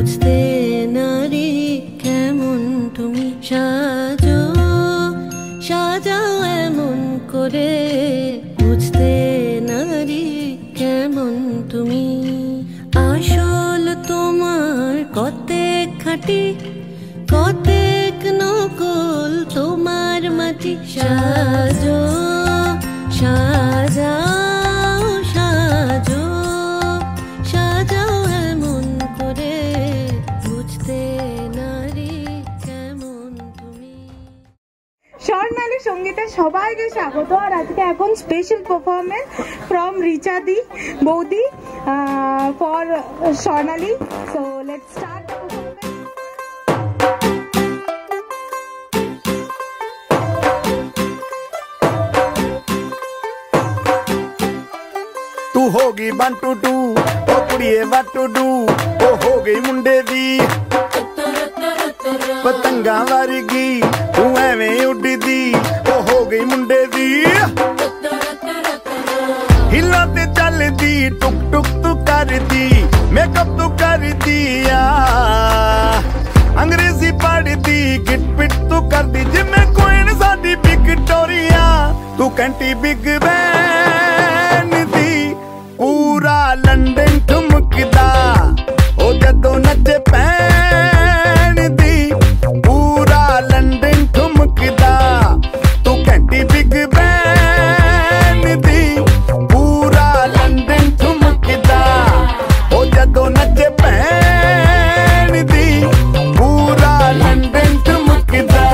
বুঝতে নারী কেমন তুমি সাজো সাজাও এমন করে বুঝতে নারী কেমন তুমি আসল তোমার কতেক খাঁটি কতেক নকল তোমার মাটি সাজো সাজাও সাজো সাজাও এমন করে বুঝতে নারী কেমন তুমি। স্বর্ণালী সঙ্গীতে সবাইকে স্বাগত। আর আজকে এখন স্পেশাল পারফরমেন্স ফ্রম রিচা দি বৌদি for Swarnali. So let's start the performance. तू होगी 1 2 2 ओ कुड़िए 1 2 2 ओ हो गई मुंडे दी पतंगा वर्गी तू एवें उड़दी ओ हो गई मुंडे दी हिला ते चलदी टुक टुक तू करदी मेकअप तू कर दिया अंग्रेजी पढ़दी गिट पिट तू कर दी जिमें कोइन साडी विक्टोरिया तू कंटी बिग बैन दी पूरा लंदन ठुमकदा ओ जदों नचे पैन दी पूरा लंदन ठुमकदा तू घंटी बिग बैन दी पूरा लंदन ठुमकदा ओ जदों नचे पैन दी पूरा लंदन ठुमकदा।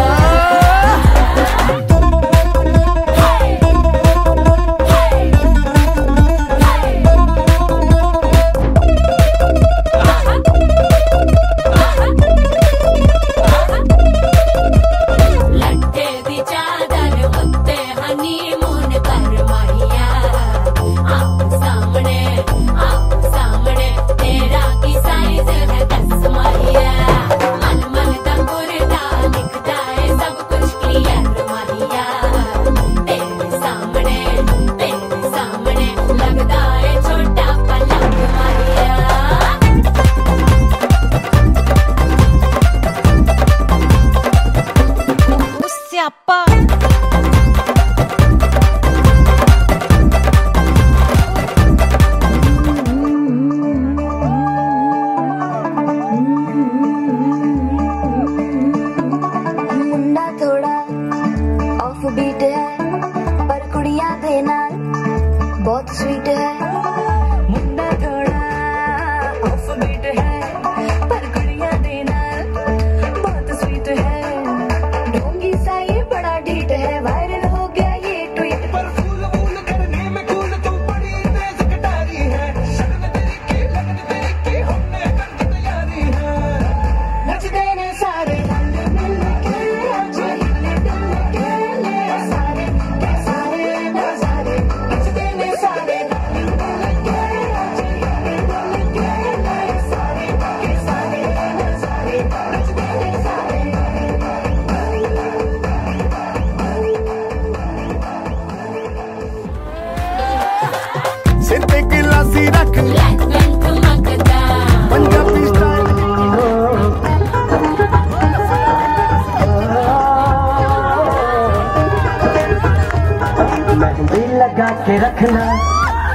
के रखना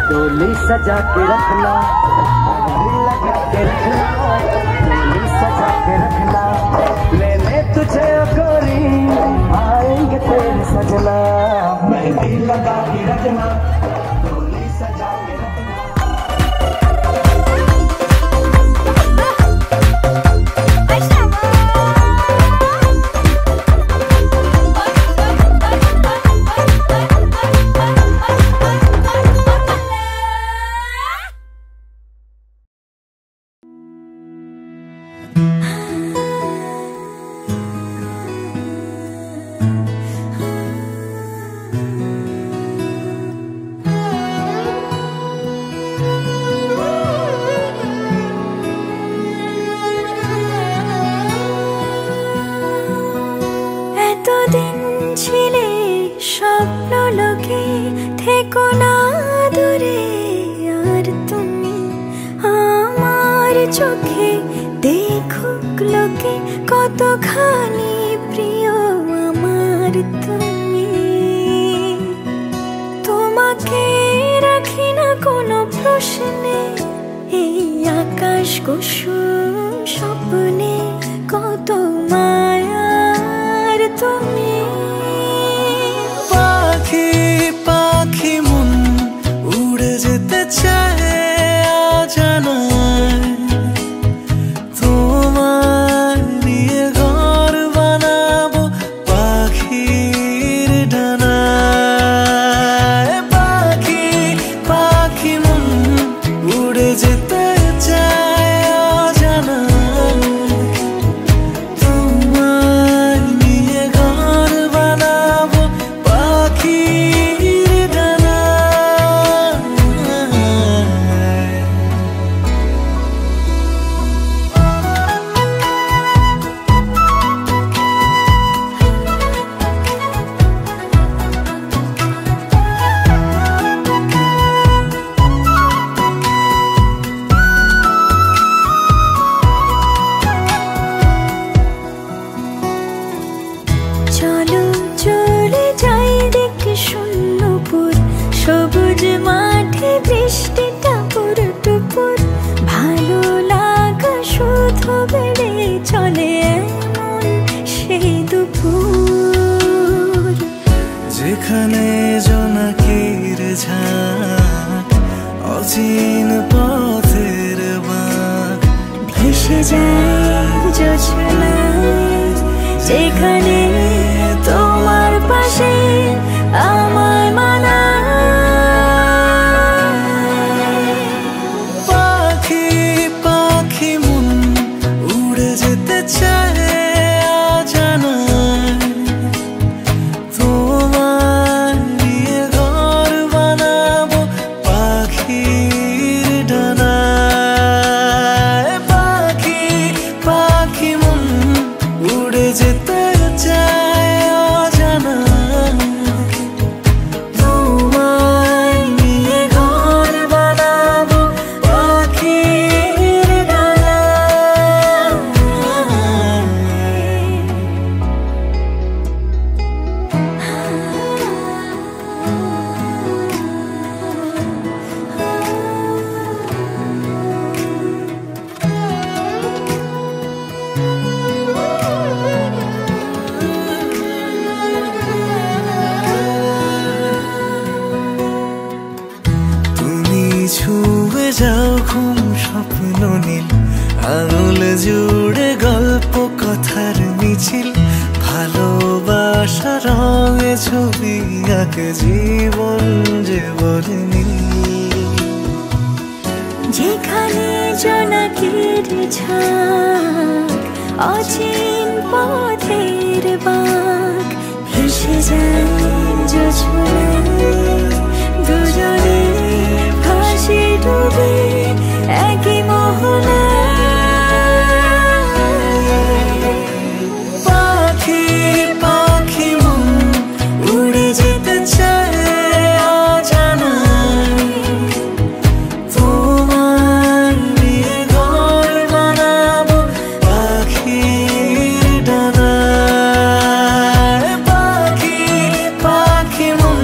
डोली सजा के रखना लगा के रखना डोली सजा के रखना लेने तुझे गोरी आएंगे तेरे सजना मेहंदी लगा के रखना डोली सजा के रखना। চোখে দেখুক লোকে কতখানি প্রিয় আমার তুমি, তোমাকে রাখি না কোনো প্রশ্নে, এই আকাশ কুসুম স্বপ্নে কত মায়ার তুমি। পাখি পাখি মন উড়ে যেতে চায় অজানায়, তোমার নিয়ে ঘর বানাবো পাখির ডানায়। পাখি পাখি মন উড়ে যেতে চায় অজানায়, তোমার নিয়ে ঘর বানাবো পাখির ডানায়। চলো চলে যাই দেখে শূন্যপুর, সবুজ মাঠে বৃষ্টি টাপুর টুপুর, ভালো লাগা শুধু বেড়ে চলে এমন সেই দুপুর। যেখানে জোনাকির ঝাঁক, অচিন পথের বাঁক, ভেসে যায় জোছনায়, যেখানে তোমার পাশে আমার মানায়। পাখি পাখি মন উড়ে যেতে চায় অজানায়, তোমার নিয়ে ঘর বানাবো পাখির ডানায়। পাখি পাখি মন উড়ে যেতে চায় অজানায়, তোমার নিয়ে ঘর বানাবো পাখির ডানায়। তুমি ছুঁয়ে যাও ঘুম স্বপ্ন নীল, আঙুল জুড়ে গল্প কথার মিছিল, ভালোবাসা রঙে ছবি আঁকে জীবন যে বলেনি। যেখানে জোনাকির ঝাঁক, অচিন পথের বাঁক, ভেসে যায় জোছনায়, দুজনে ভাসি ডুবে একই মোহনায়। পাখি পাখি মন উড়ে যেতে চায় অজানায়, তোমার নিয়ে ঘর বানাবো পাখির ডানায়। পাখি পাখি মন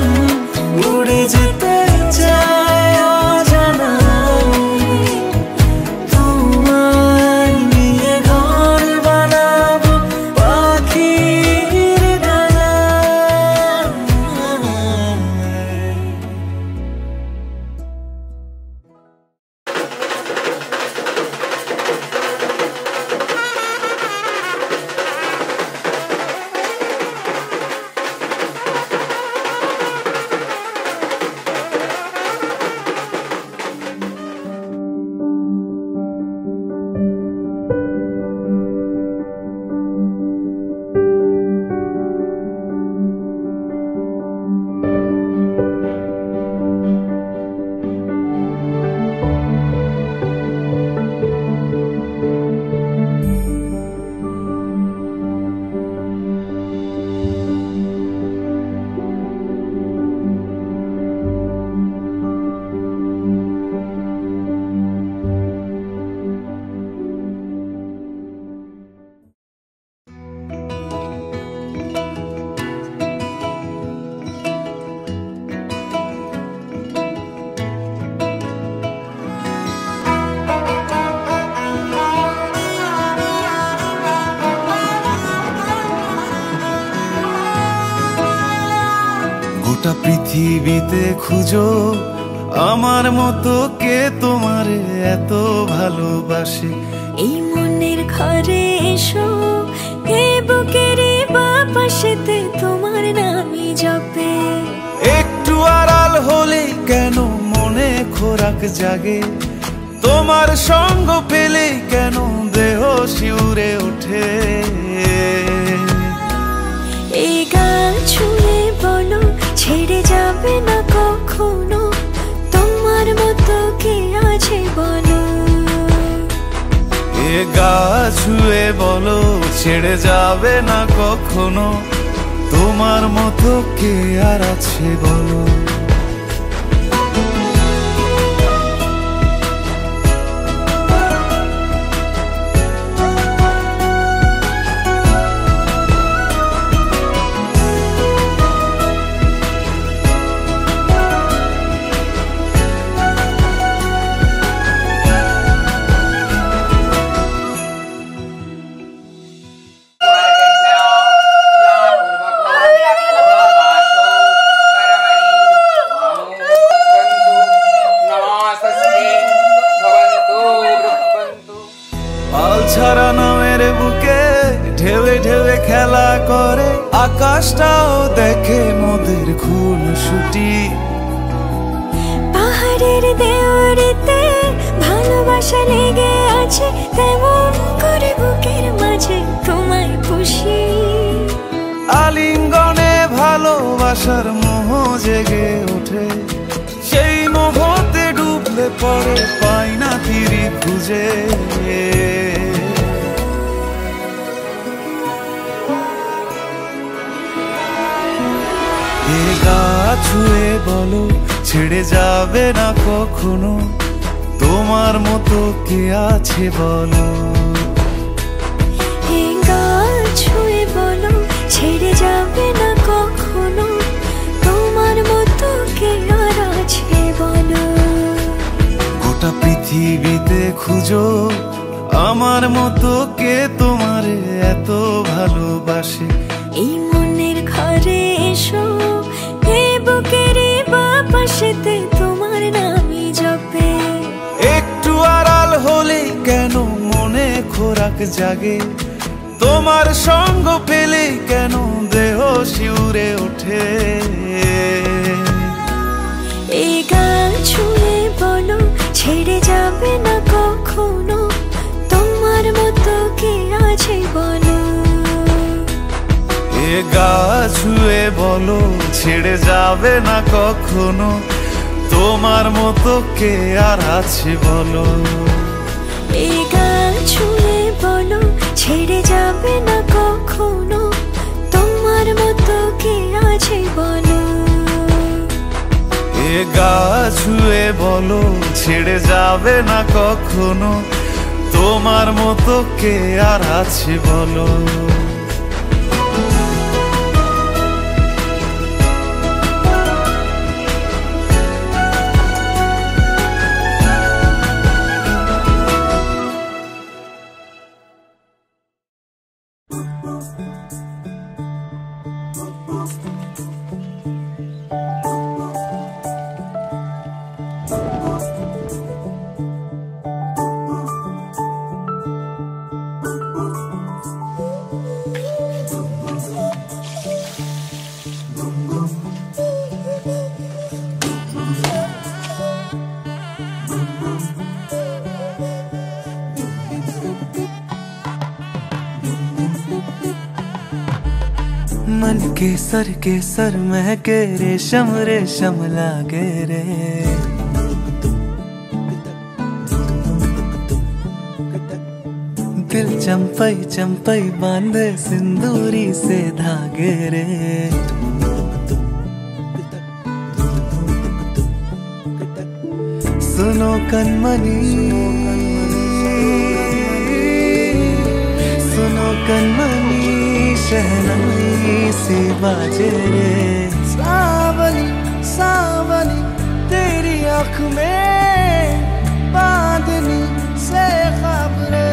উড়ে যেতে চায় অজানায়, গোটা পৃথিবীতে খুঁজো আমার মতো কে তোমারে এত ভালোবাসে। এই মনের ঘরে এসো, এ বুকের বাপাশেতে তোমার নামই জপে। একটু আড়াল হলেই কেন মনে খোরাক জাগে, তোমার সঙ্গ পেলেই কেন দেহ শিউরে ওঠে। এই গান ছুঁয়ে বলো ছেড়ে যাবে না কখনো, তোমার মতো কে আছে বলো। এ গা ছুঁয়ে বলো ছেড়ে যাবে না কখনো, তোমার মতো কে আর আছে বলো। ছাড়া নামের বুকে ঢেউে ঢেউে খেলা করে, আকাশটাও দেখে মোদের খুনসুটি। পাহাড়ের দেওয়ারিতে ভালোবাসা লেগে আছে, তেমন করে বুকের মাঝে তোমায় পুষি। আলিঙ্গনে ভালোবাসার মোহ জেগে ওঠে, সেই মোহতে ডুবলে পড়ে পাই না তীরে খুঁজে। এ গা ছুঁয়ে বলো ছেড়ে যাবে না কখনো, তোমার মতো কে আছে বলো। এ গা ছুঁয়ে বলো ছেড়ে যাবে না কখনো, তোমার মতো কে আর আছে বলো। গোটা পৃথিবীতে খুঁজো আমার মতো কে তোমারে এত ভালোবাসে। এই মনের ঘরে এসো, এ বুকের বাপাশেতে তোমার নামই জপে। একটু আড়াল হলেই কেন মনে খোরাক জাগে, তোমার সঙ্গ পেলেই কেন দেহ শিউরে ওঠে। এই গান ছুঁয়ে বলো ছেড়ে যাবে না কখনো, তোমার মতো কে আছে বলো। এ গা ছুঁয়ে বলো ছেড়ে যাবে না কখনো, তোমার মতো কে আর আছে বলো। এই গান ছুঁয়ে বলো ছেড়ে যাবে না কখনো, তোমার মতো কে আছে বলো। এ গা ছুঁয়ে বলো ছেড়ে যাবে না কখনো, তোমার মতো কে আর আছে বলো। मन के सर महके रेशम रेशम लागे रे, दिल चंपई चंपई बांधे सिंदूरी से धागे रे। सुनो कनमनी सुनो कनमनी शहनाई सी बाजे रे। सावनी सावनी तेरी आँख में बांधनी से खबरें,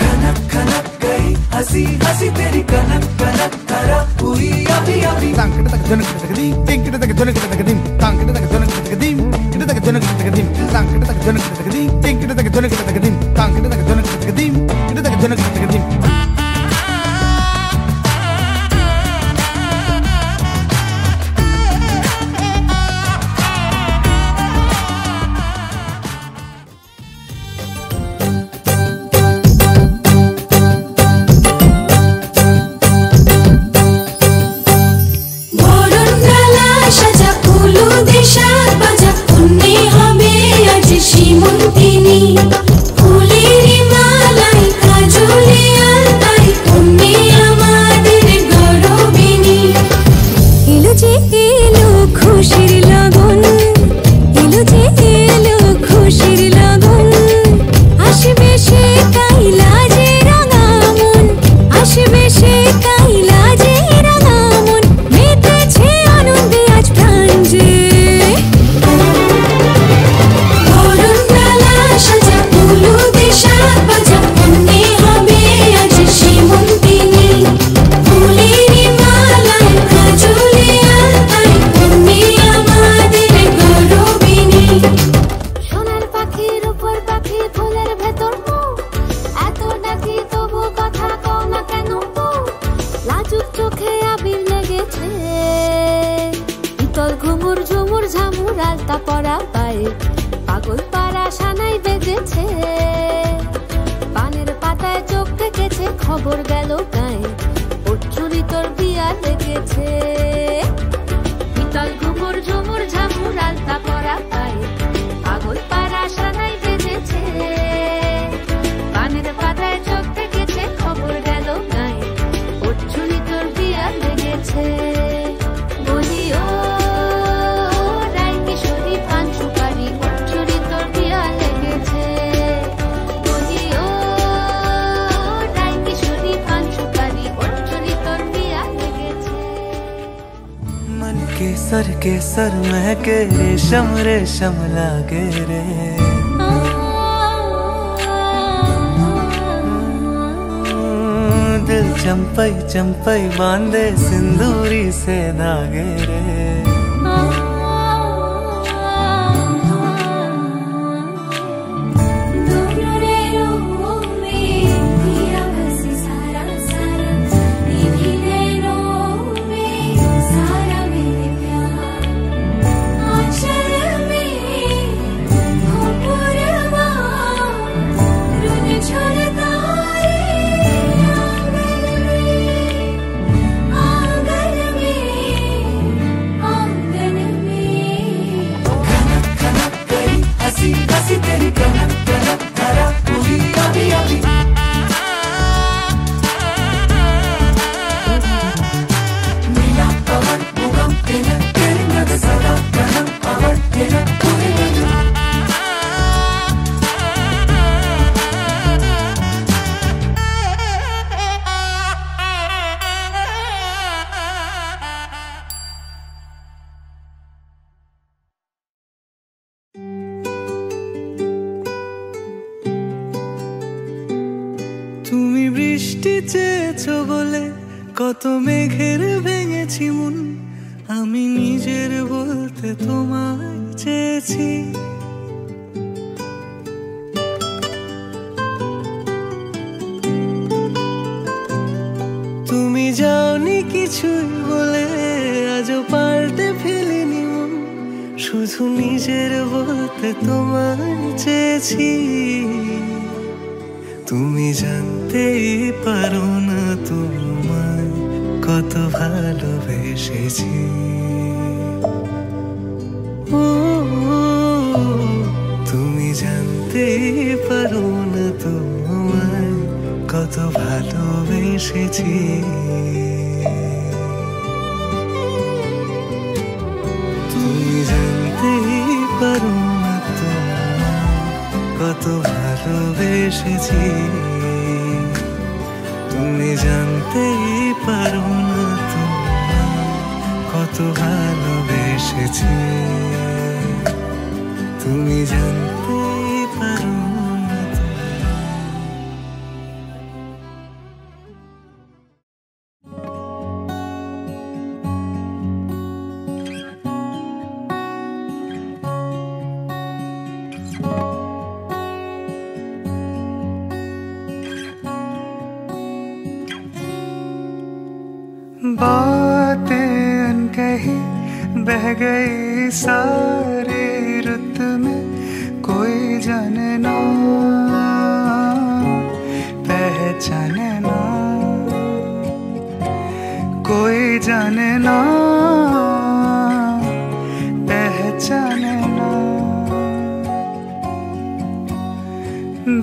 खनक खनक गई हंस हंसी हंसी तेरी कनक कनक करा हुई अभी अभी तांकड़ तक जनक तक दी टिंकड़ तक जनक तक दी तांकड़ तक जनक तक दी टिंकड़ तक जनक तक दी तांकड़ तक जनक तक दी टिंकड़ तक जनक तक दी तांकड़ तक जनक तक दी टिंकड़ तक जनक तक दी केसर महके रेशम रेशम लागे रे दिल चंपई चंपई बांधे सिंदूरी से धागे रे কত মেঘের ভেঙেছি মন আমি নিজের বলতে তোমায় চেয়েছি তুমি যাওনি কিছুই বলে আজও পাল্টে ফেলিনি মন শুধু নিজের বলতে তোমায় চেয়েছি তুমি জানতেই পারো না তোমায় কত ভালোবেসেছি ও তুমি জানতেই পারো না তোমায় কত ভালোবেসেছি তুমি জানতেই পারো না তোমায় কত ভালোবেসেছি তুমি জানতেই পারো না তোমায় কত ভালোবেসেছি তুমি জানতেই পারো না बातें अनकही बह गई सारी रुत में, कोई जाने ना पहचाने ना, कोई जाने ना पहचाने ना।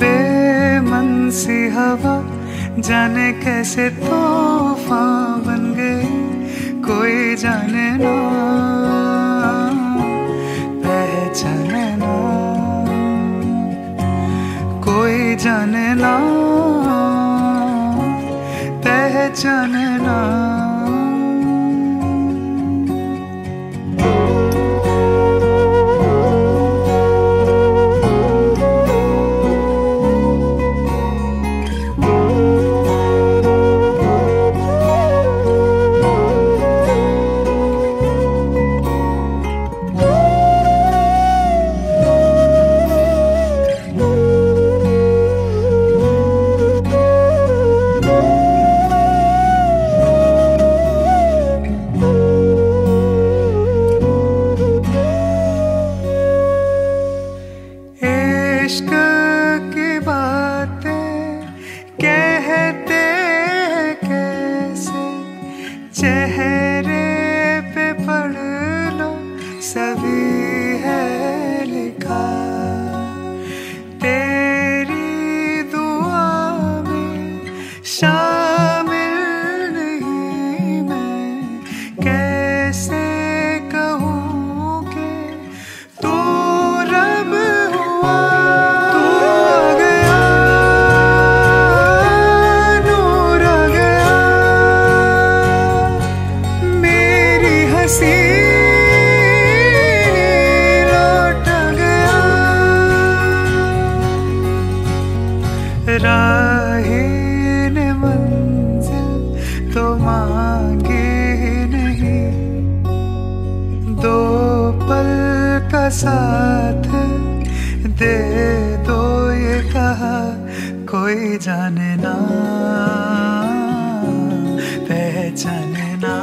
बेमन सी हवा जाने कैसे तूफान बन गई, कोई जाने ना पहचाने ना, कोई जाने ना पहचाने ना। चेहरे पे पढ़ लो सभी है लिखा, तेरी दुआ में शामिल नहीं मैं, कैसे कहूँ कि तू रब हुआ। तू आ गया, नूर आ गया, मेरी हंसी लौट गया। राही ने मंजिल तो मांगी नहीं, दो पल का साथ दे दो ये कहा, कोई जाने ना पहचाने ना,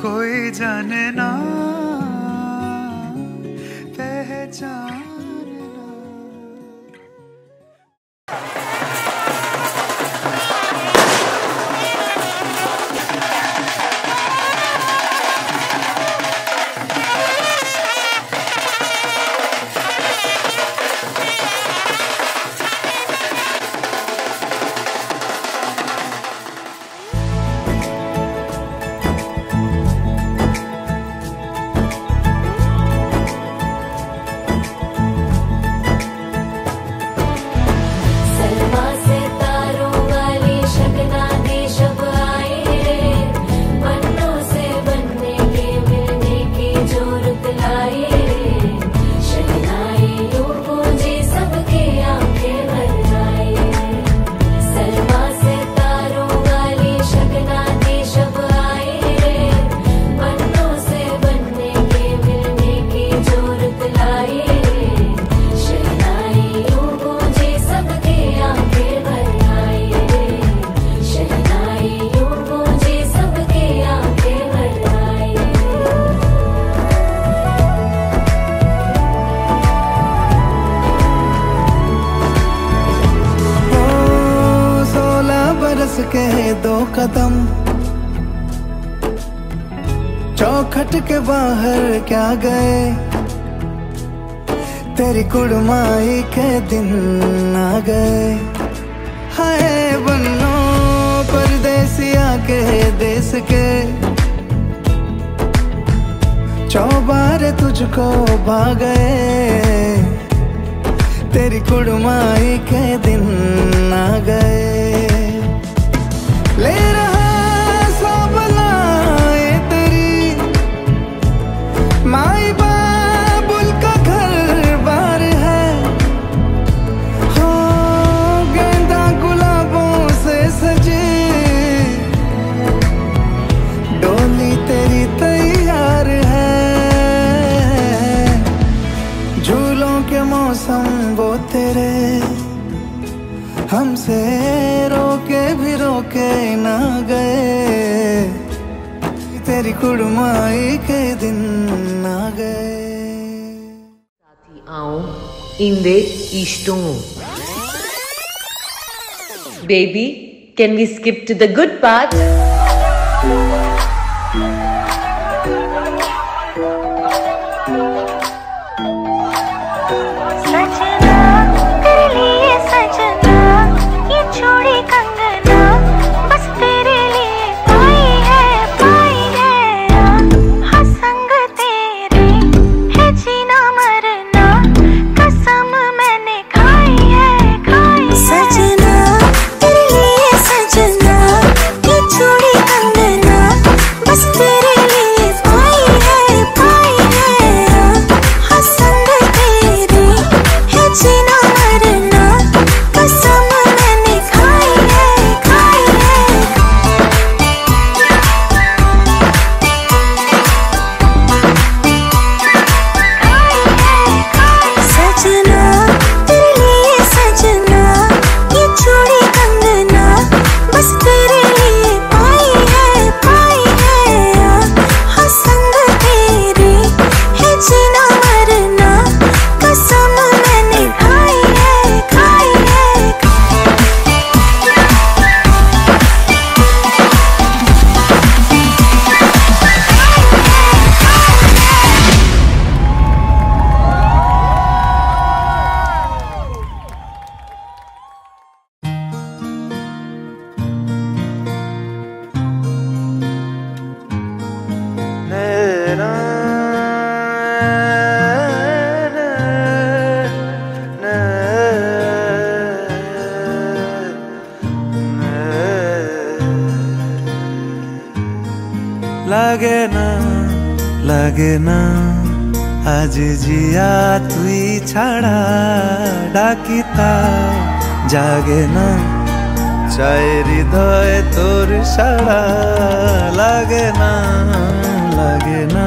कोई जाने ना पहचाने ना। के दो कदम चौखट के बाहर क्या गए, तेरी कुड़माई के दिन आ गए। हाय बन्नो परदेसिया के देश के, चौबारे तुझको भा गए, तेरी कुड़माई के दिन आ गए। ले रहा सब लाए तेरी माई बाबुल का घर बार है, हो गेंदा गुलाबों से सजे डोली तेरी तैयार है। झूलों के मौसम वो तेरे हमसे रोके भी रोके ना गए, तेरी कुड़माई के दिन ना गए। साथी आओ इंदे इष्टों। Baby, can we skip to the good part? सजना तेरे लिए सजना, ये चूड़ी कंगना बस तेरे लिए पाई है हाँ संग तेरे है जीना मरना, कसम मैंने खाई है सजना तेरे लिए सजना, ये चूड़ी कंगना बस तेरे लिए पाई है हाँ संग तेरे है जीना मरना, कसम मैंने खाई है सजना तेरे लिए सजना, ये चूड़ी कंगना बस तेरे लिए पाई है हाँ संग तेरे है जीना मरना, कसम मैंने खाई है লাগে না আজ জিয়া তুই ছাড়া, ডাকিতা জাগে না চায় হৃদয় তোর সারা। লাগে না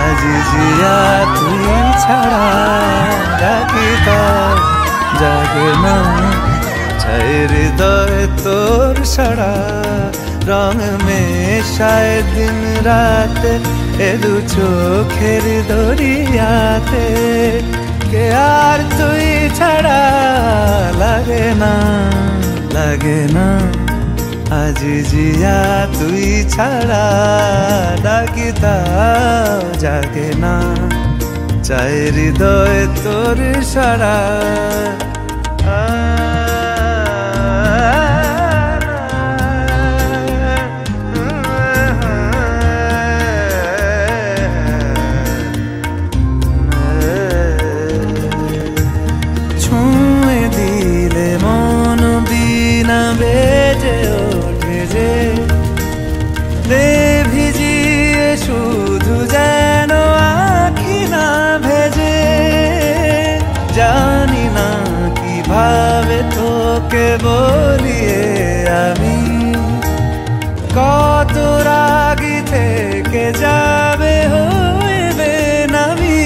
আজ জিয়া তুই ছাড়া, ডাকিতা জাগে না চায় হৃদয় তোর সারা। रंग में शायद दिन रात ए दू चोखेर दरियाते के यार तुई छड़ा। লাগে না आज जिया तुई छड़ा, डाकिता जागे ना चाय हृदय तोर सारा। বেজে ওঠে যে দে ভিজিয়ে শুধু যেন আখি না ভেজে। জানি না কিভাবে তোকে বলিয়ে আমি কত রাগি থেকে যাবে হইবে নামি।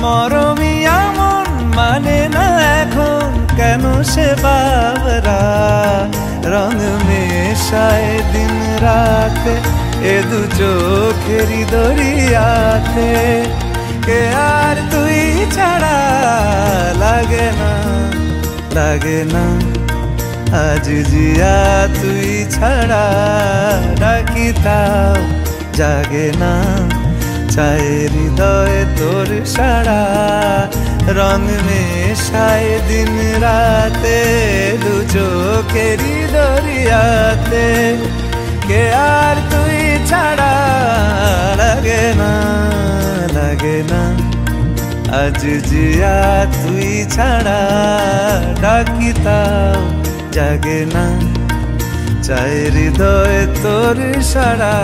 মরমি এমন মানে না এখন কেন সে বাবরা। রঙ মেশায় দিন রাতে এ দু চোখেরি দরিয়াতে কে আর তুই ছাড়া। লাগে না আজ জিয়া তুই ছাড়া, ডাকিতাও জাগে না চায় হৃদয় তোর সারা। রঙ মেশায় দিন রাতে দু চোখেরি দরিয়াতে কে আর তুই ছাড়া। লাগে না আজ জিয়া তুই ছাড়া, ডাকিতাও জাগে না চায় হৃদয় তোর সারা।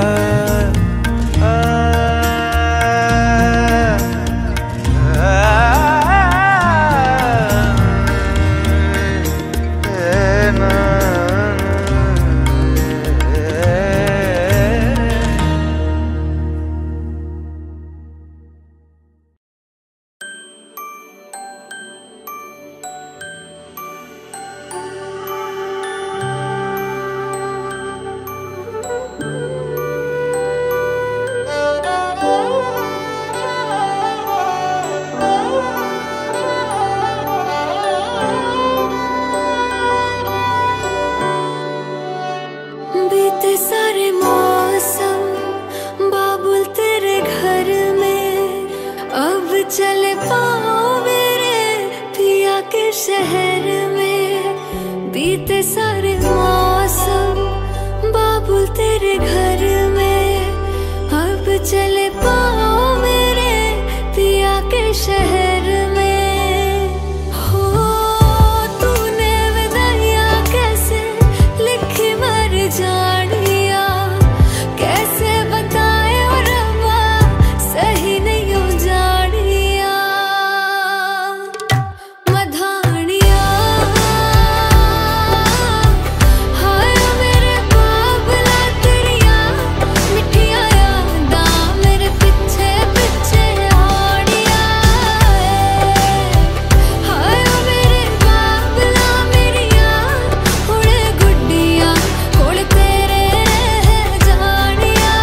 शहर में बीते सारे मौसम, बाबुल तेरे घर में अब चले पाओ मेरे पिया के शहर में। हो तूने विदाइयां कैसे लिखी मर जानिया, कैसे बताए और रब्बा सही नहीं हो जानिया। मधानिया हाय मेरे बाबला तेरिया मिठिया यादां मेरे पीछे पीछे आनिया। हाय मेरे बाबला मेरिया हुणे गुड्डिया कोल तेरे जानिया।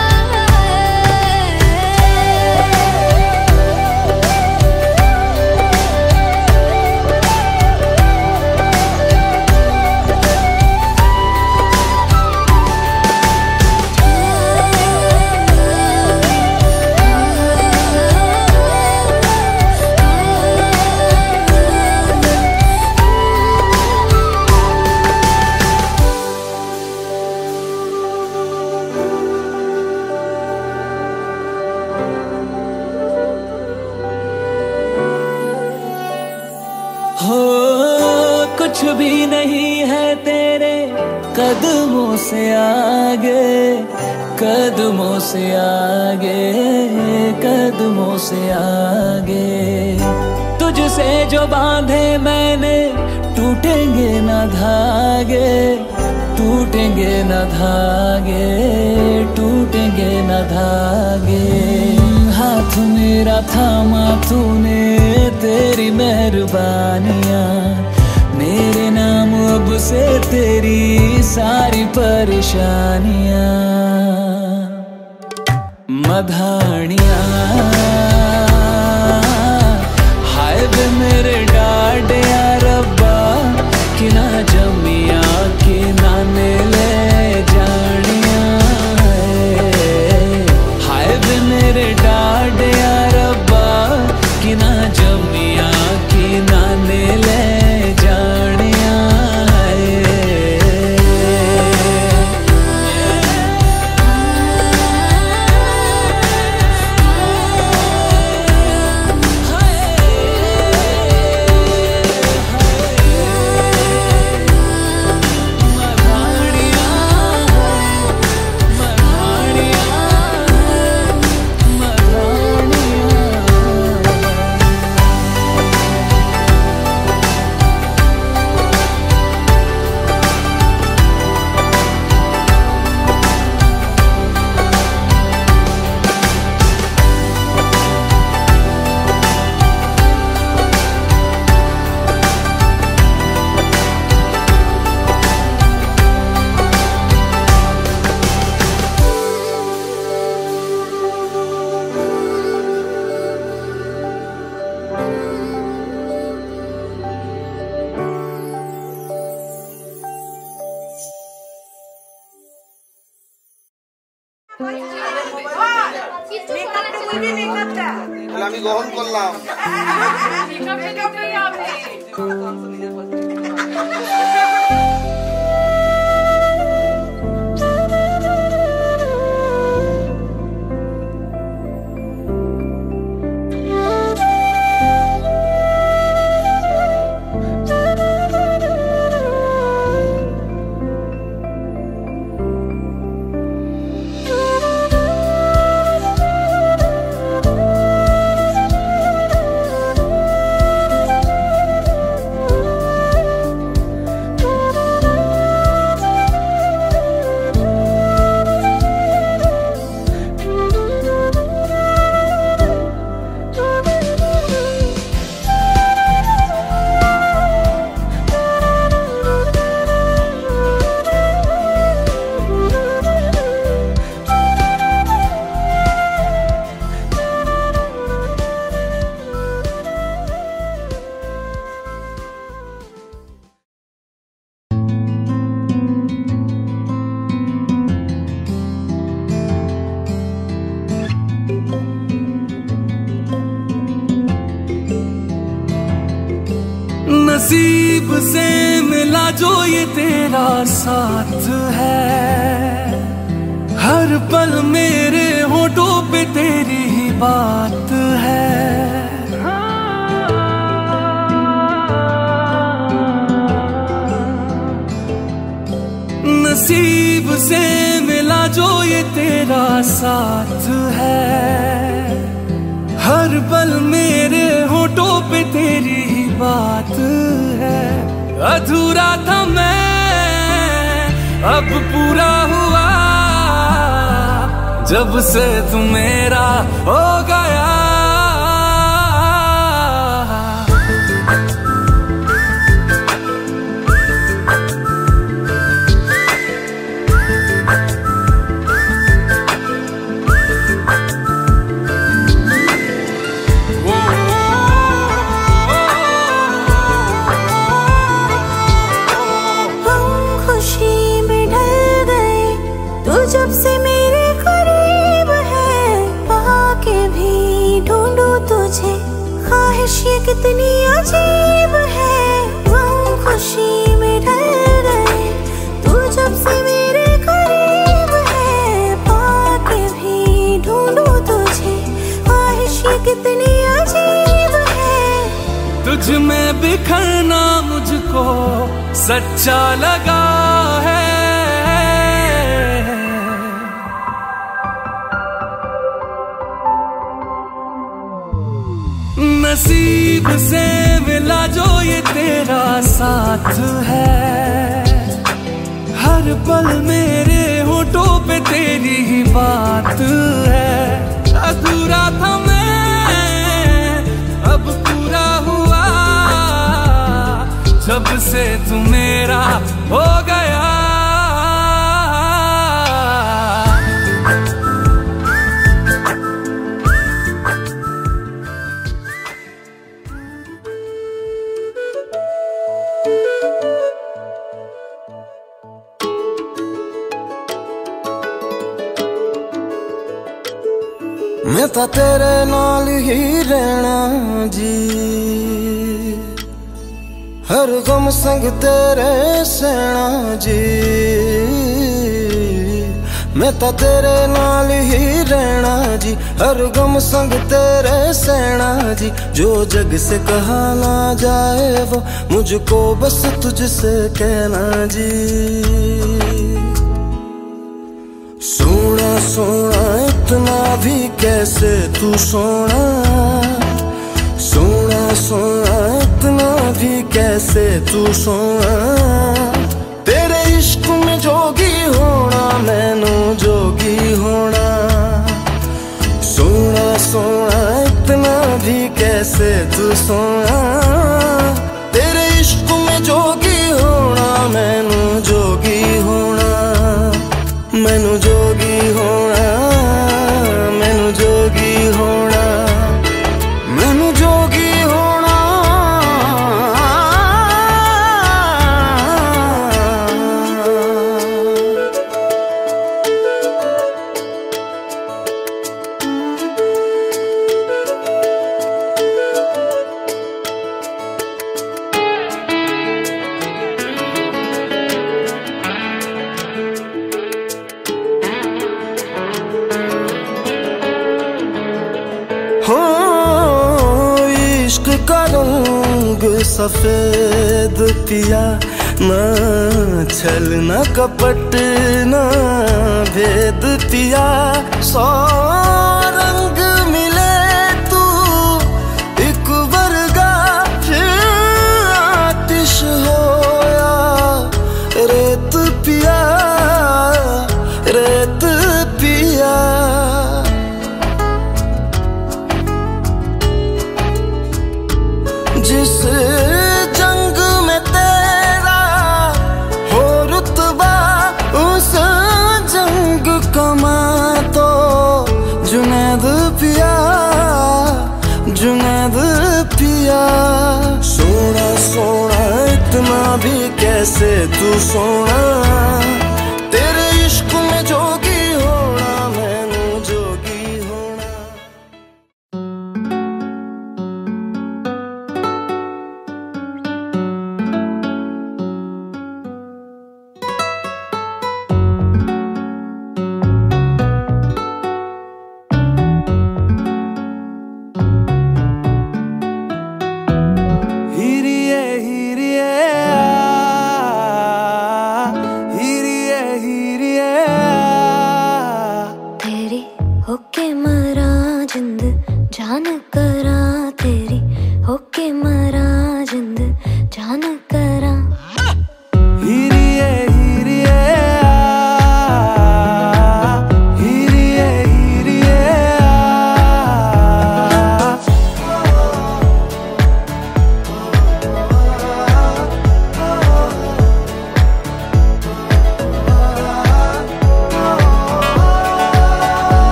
हो कुछ भी नहीं है तेरे कदमों से आगे, कदमों से आगे, कदमों से आगे। तुझसे जो बांधे मैंने टूटेंगे न धागे, टूटेंगे न धागे, टूटेंगे न धागे। हाथ मेरा थामा तूने तेरी मेहरबानियां, मेरे नाम अब से तेरी सारी परेशानियां। मधानियां हाय वे मेरे डाडिया रब्बा कि ना जमिया कि ना ने ले जानिया। हाय वे मेरे डाडिया रब्बा कि ना जमिया कि ना ने ले जानिया। আমি গ্রহণ করলাম। नसीब से मिला जो ये तेरा साथ है, हर पल मेरे होठों पे तेरी ही बात है। नसीब से मिला जो ये तेरा साथ है, हर पल मेरे होठों पे तेरी ही बात है। अधूरा था मैं अब पूरा हुआ, जब से तू मेरा हो गया। जब से मेरे करीब है, पाके भी ढूंढूं तुझे, ख्वाहिश ये कितनी अजीब है। हम खुशी में ढल गए, तू जब से मेरे करीब है, पाके भी ढूंढूं तुझे, ख्वाहिश ये कितनी अजीब है। तुझ में बिखरना मुझको सच्चा लगा है, नसीब से मिला जो ये तेरा साथ है, हर पल मेरे होठों पे तेरी ही बात है। अधूरा था मैं अब पूरा हुआ, जब से तू मेरा हो गया। मैं तो तेरे नाल ही रहना जी, हर गम संग तेरे सहना जी। मैं तो तेरे नाल ही रहना जी, हर गम संग तेरे सहना जी। जो जग से कहा ना जाए वो मुझको बस तुझसे कहना जी। सोना सोना इतना भी कैसे तू सोना, सोना सोना इतना भी कैसे तू सोना। तेरे इश्क में जोगी होना, मैनू जोगी होना। सोना सोना इतना भी कैसे तू सोना। तेरे इश्क में जोगी होना, मैनू जोगी होना। मैनू जोगी होना, मैनू जोगी होना, मैनू जोगी होना। हो इश्क का रंग सफेद पिया, ना छल ना कपट ना भेद पिया। सौ रंग मिले तू एक वर्गा, फिर आतिश होया रेत पिया, रेत पिया। जिस जंग में तेरा हो रुतबा, उस जंग कमा तो जुनैद पिया, जुनैद पिया। सोना सोना इतना भी कैसे तू सोना। तेरे इश्क में जोगी होना, मैनू जोगी होना।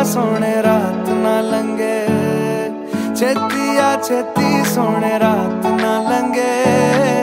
सोने रात ना लंगे, छेती आ छेती सोने रात ना लंगे।